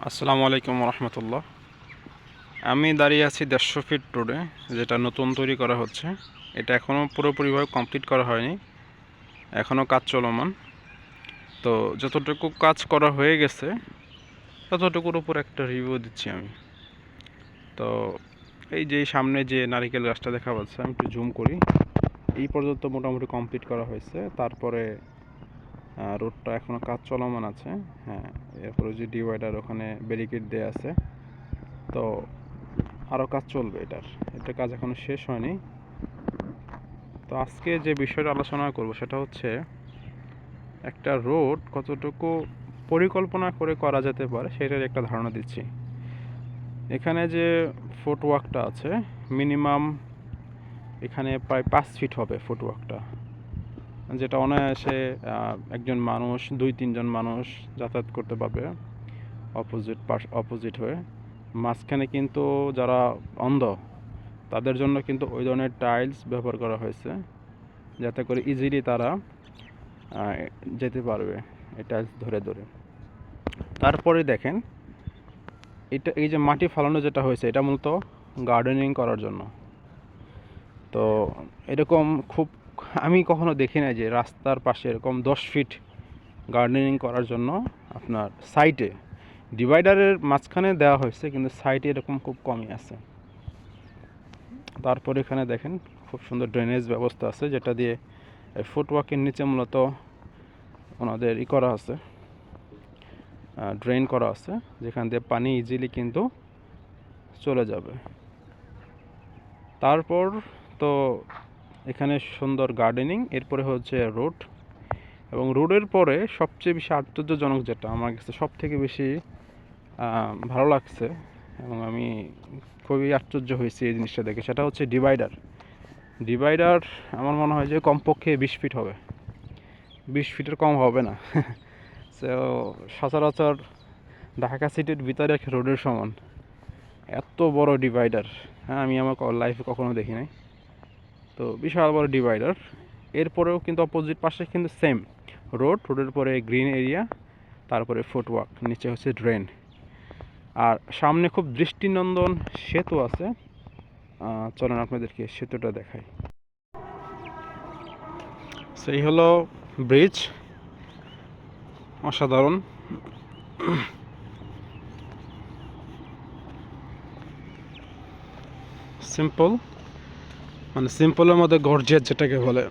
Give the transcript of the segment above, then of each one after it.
আসসালামু আলাইকুম রহমতুল্লাহ। আমি দাঁড়িয়ে আছি 150 ফিট রোডে, যেটা নতুন তৈরি করা হচ্ছে। এটা এখনও পুরোপুরিভাবে কমপ্লিট করা হয়নি, এখনও কাজ চলমান। তো যতটুকু কাজ করা হয়ে গেছে ততটুকুর উপর একটা রিভিউ দিচ্ছি আমি। তো এই যে সামনে যে নারিকেল গাছটা দেখা যাচ্ছে, আমি একটু জুম করি, এই পর্যন্ত মোটামুটি কমপ্লিট করা হয়েছে। তারপরে রোডটা এখনও কাজ চলমান আছে। হ্যাঁ, এরপরে যে ডিভাইডার ওখানে ব্যারিকেড দেওয়া আছে, তো আরও কাজ চলবে। এটার কাজ এখনও শেষ হয়নি। তো আজকে যে বিষয়টা আলোচনা করব সেটা হচ্ছে একটা রোড কতটুকু পরিকল্পনা করে করা যেতে পারে সেটার একটা ধারণা দিচ্ছি। এখানে যে ফুটওয়ার্কটা আছে, মিনিমাম এখানে প্রায় 5 ফিট হবে ফুটওয়ার্কটা, যেটা অনায়াসে একজন মানুষ, 2-3 জন মানুষ যাতায়াত করতে পারবে অপোজিট হয়ে। মাঝখানে কিন্তু যারা অন্ধ তাদের জন্য কিন্তু ওই ধরনের টাইলস ব্যবহার করা হয়েছে, যাতে করে ইজিলি তারা যেতে পারবে এই টাইলস ধরে ধরে। তারপরে দেখেন, এই যে মাটি ফালানো যেটা হয়েছে, এটা মূলত গার্ডেনিং করার জন্য। তো এরকম খুব আমি কখনো দেখি না যে রাস্তার পাশে এরকম 10 ফিট গার্ডেনিং করার জন্য আপনার সাইটে, ডিভাইডারের মাঝখানে দেওয়া হয়েছে, কিন্তু সাইটে এরকম খুব কমই আছে। তারপর এখানে দেখেন খুব সুন্দর ড্রেনেজ ব্যবস্থা আছে, যেটা দিয়ে ফুটওয়াকের নিচে মূলত ওনাদের করা আছে, ড্রেন করা আছে, যেখান দিয়ে পানি ইজিলি কিন্তু চলে যাবে। তারপর তো এখানে সুন্দর গার্ডেনিং, এরপরে হচ্ছে রোড, এবং রোডের পরে সবচেয়ে বেশি আশ্চর্যজনক, যেটা আমার কাছে সব থেকে বেশি ভালো লাগছে এবং আমি খুবই আশ্চর্য হয়েছি এই জিনিসটা দেখে, সেটা হচ্ছে ডিভাইডার আমার মনে হয় যে কমপক্ষে 20 ফিট হবে, 20 ফিটের কম হবে না। তো সচরাচর ঢাকা সিটির ভিতরে এক রোডের সমান এত বড় ডিভাইডার, হ্যাঁ, আমি আমার লাইফে কখনো দেখি নাই। তো বিশাল বড় ডিভাইডার। এরপরেও কিন্তু অপোজিট পাশে কিন্তু সেম রোডের পরে গ্রিন এরিয়া, তারপরে ফুটওয়াক, নিচে হচ্ছে ড্রেন, আর সামনে খুব দৃষ্টিনন্দন সেতু আছে। চলেন আপনাদেরকে সেতুটা দেখাই। সেই হলো ব্রিজ, অসাধারণ। সিম্পল, মানে সিম্পলের মধ্যে গর্জিয়াস যেটাকে বলে।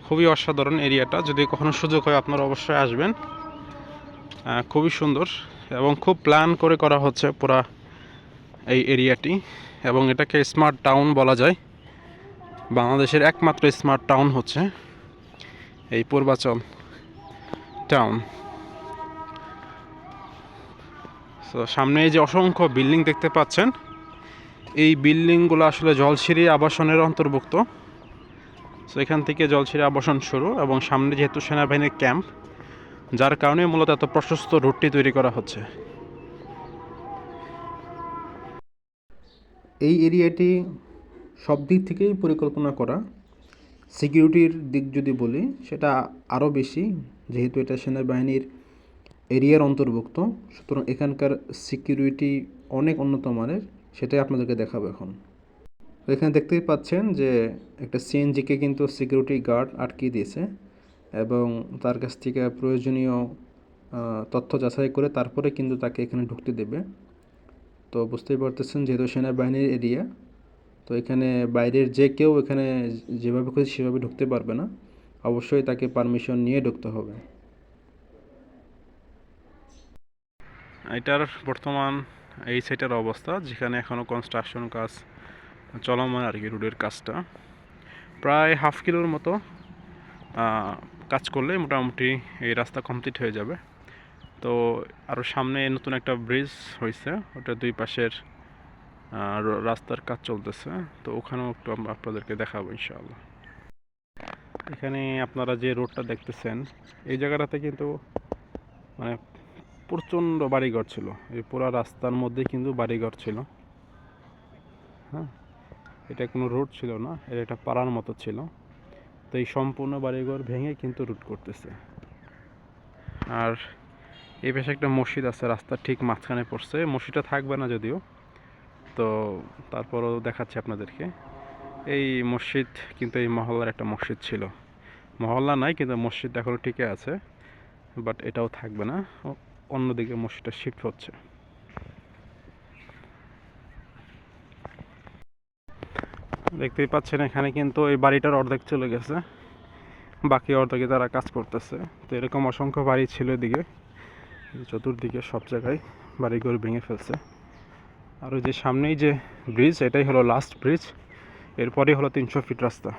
খুবই অসাধারণ এরিয়াটা, যদি কখনো সুযোগ হয় আপনারা অবশ্যই আসবেন। খুবই সুন্দর এবং খুব প্ল্যান করে করা হচ্ছে পুরা এই এরিয়াটি, এবং এটাকে স্মার্ট টাউন বলা যায়। বাংলাদেশের একমাত্র স্মার্ট টাউন হচ্ছে এই পূর্বাচল টাউন। তো সামনে এই যে অসংখ্য বিল্ডিং দেখতে পাচ্ছেন, এই বিল্ডিংগুলো আসলে জলসিঁড়ি আবাসনের অন্তর্ভুক্ত। তো এখান থেকে জলসিঁড়ি আবাসন শুরু, এবং সামনে যেহেতু সেনাবাহিনীর ক্যাম্প, যার কারণে মূলত এত প্রশস্ত রুটটি তৈরি করা হচ্ছে। এই এরিয়াটি সব দিক থেকেই পরিকল্পনা করা। সিকিউরিটির দিক যদি বলি, সেটা আরও বেশি, যেহেতু এটা সেনাবাহিনীর এরিয়ার অন্তর্ভুক্ত, সুতরাং এখানকার সিকিউরিটি অনেক উন্নত মানের, সেটাই আপনাদেরকে দেখাবো এখন। তো এখানে দেখতেই পাচ্ছেন যে একটা সিএনজিকে কিন্তু সিকিউরিটি গার্ড আটকিয়ে দিয়েছে, এবং তার কাছ থেকে প্রয়োজনীয় তথ্য যাচাই করে তারপরে কিন্তু তাকে এখানে ঢুকতে দেবে। তো বুঝতেই পারতেছেন, যেহেতু সেনাবাহিনীর এরিয়া, তো এখানে বাইরের যে কেউ এখানে যেভাবে খুশি সেভাবে ঢুকতে পারবে না, অবশ্যই তাকে পারমিশন নিয়ে ঢুকতে হবে। এটার বর্তমান এই সাইটের অবস্থা, যেখানে এখনও কনস্ট্রাকশন কাজ চলমান আর কি। রোডের কাজটা প্রায় হাফ কিলোর মতো কাজ করলে মোটামুটি এই রাস্তা কমপ্লিট হয়ে যাবে। তো আরও সামনে নতুন একটা ব্রিজ হয়েছে, ওটা দুই পাশের রাস্তার কাজ চলতেছে, তো ওখানেও একটু আপনাদেরকে দেখাবো ইনশাআল্লাহ। এখানে আপনারা যে রোডটা দেখতেছেন, এই জায়গাটাতে কিন্তু মানে প্রচণ্ড বাড়িঘর ছিল, এই পুরো রাস্তার মধ্যে কিন্তু বাড়িঘর ছিল। হ্যাঁ, এটা কোনো রোড ছিল না, এটা একটা পাড়ার মতো ছিল। তো এই সম্পূর্ণ বাড়িঘর ভেঙে কিন্তু রুট করতেছে। আর এই পাশে একটা মসজিদ আছে, রাস্তার ঠিক মাঝখানে পড়ছে। মসজিদটা থাকবে না যদিও, তো তারপরও দেখাচ্ছি আপনাদেরকে। এই মসজিদ কিন্তু এই মহল্লার একটা মসজিদ ছিল। মহল্লা নাই, কিন্তু মসজিদ এখনও টিকে আছে, বাট এটাও থাকবে না, অন্যদিকে মসজিদটা শিফট হচ্ছে। দেখতেই পাচ্ছেন এখানে কিন্তু এই বাড়িটার অর্ধেক চলে গেছে, বাকি অর্ধেকে তারা কাজ করতেছে। তো এরকম অসংখ্য বাড়ি ছিল এদিকে, চতুর্দিকে সব জায়গায় বাড়িঘর ভেঙে ফেলছে। আর ওই যে সামনেই যে ব্রিজ, এটাই হলো লাস্ট ব্রিজ, এরপরেই হলো 300 ফিট রাস্তা।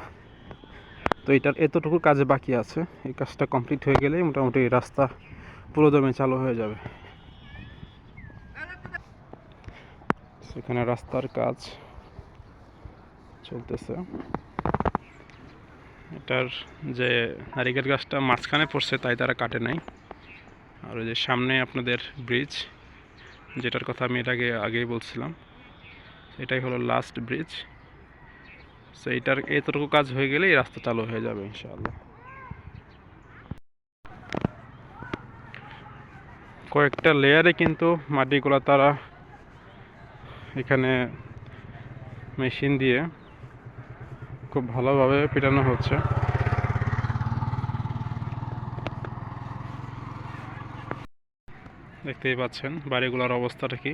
তো এটার এতটুকু কাজ বাকি আছে, এই কাজটা কমপ্লিট হয়ে গেলেই মোটামুটি এই রাস্তা পুরোদমে চালু হয়ে যাবে। সেখানে রাস্তার কাজ চলতেছে। এটার যে নারিকেল গাছটা মাঝখানে পড়ছে তাই তারা কাটে নাই। আর ওই যে সামনে আপনাদের ব্রিজ, যেটার কথা আমি এর আগেই বলছিলাম, এটাই হলো লাস্ট ব্রিজ। সো এইটার এতটুকু কাজ হয়ে গেলেই রাস্তা চালু হয়ে যাবে ইনশাআল্লাহ। কয়েকটা লেয়ারে কিন্তু মাটিগুলো তারা এখানে মেশিন দিয়ে খুব ভালোভাবে পেটানো হচ্ছে। দেখতেই পাচ্ছেন বাড়িগুলোর অবস্থাটা কি।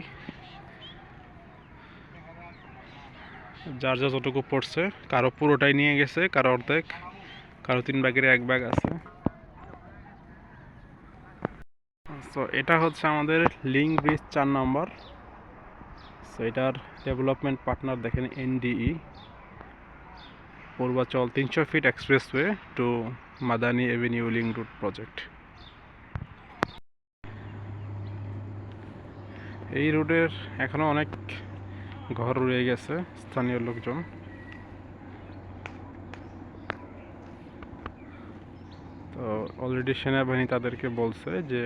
যার যতটুকু পড়ছে, কারো পুরোটাই নিয়ে গেছে, কারো অর্ধেক, কারো 3 ভাগের 1 ভাগ আছে। সো এটা হচ্ছে আমাদের লিঙ্ক ব্রিজ 4 নম্বর। সো এটার ডেভেলপমেন্ট পার্টনার দেখেন NDE, Purbachal 300 feet expressway to Madani avenue link route project. এই রুটের এখনো অনেক ঘর রয়ে গেছে স্থানীয় লোকজন। তো অলরেডি সেনাবাহিনী তাদেরকে বলছে যে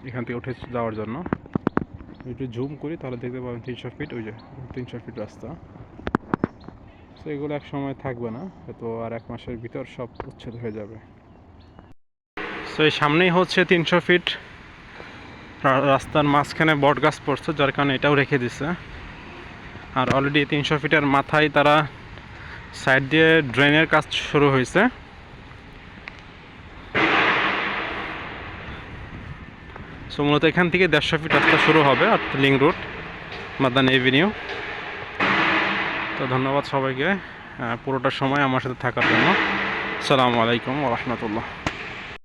এখান থেকে উঠে যাওয়ার জন্য। একটু জুম করি তাহলে দেখতে পাবেন 300 ফিট, ওই যে 300 ফিট রাস্তা। তো এগুলো এক সময় থাকবে না, তো আর 1 মাসের ভিতর সব উচ্ছেদ হয়ে যাবে। তো এই সামনেই হচ্ছে 300 ফিট রাস্তার মাঝখানে বট গাছ পড়ছে, যার কারণে এটাও রেখে দিছে। আর অলরেডি 300 ফিটের মাথায় তারা সাইড দিয়ে ড্রেনের কাজ শুরু হয়েছে। সো মূলত এখান থেকে 150 ফিট রাস্তা শুরু হবে, অর্থাৎ লিঙ্ক রুট মাদানী এভিনিউ। তো ধন্যবাদ সবাইকে পুরোটা সময় আমার সাথে থাকার জন্য। আসসালামু আলাইকুম ওয়া রাহমাতুল্লাহ।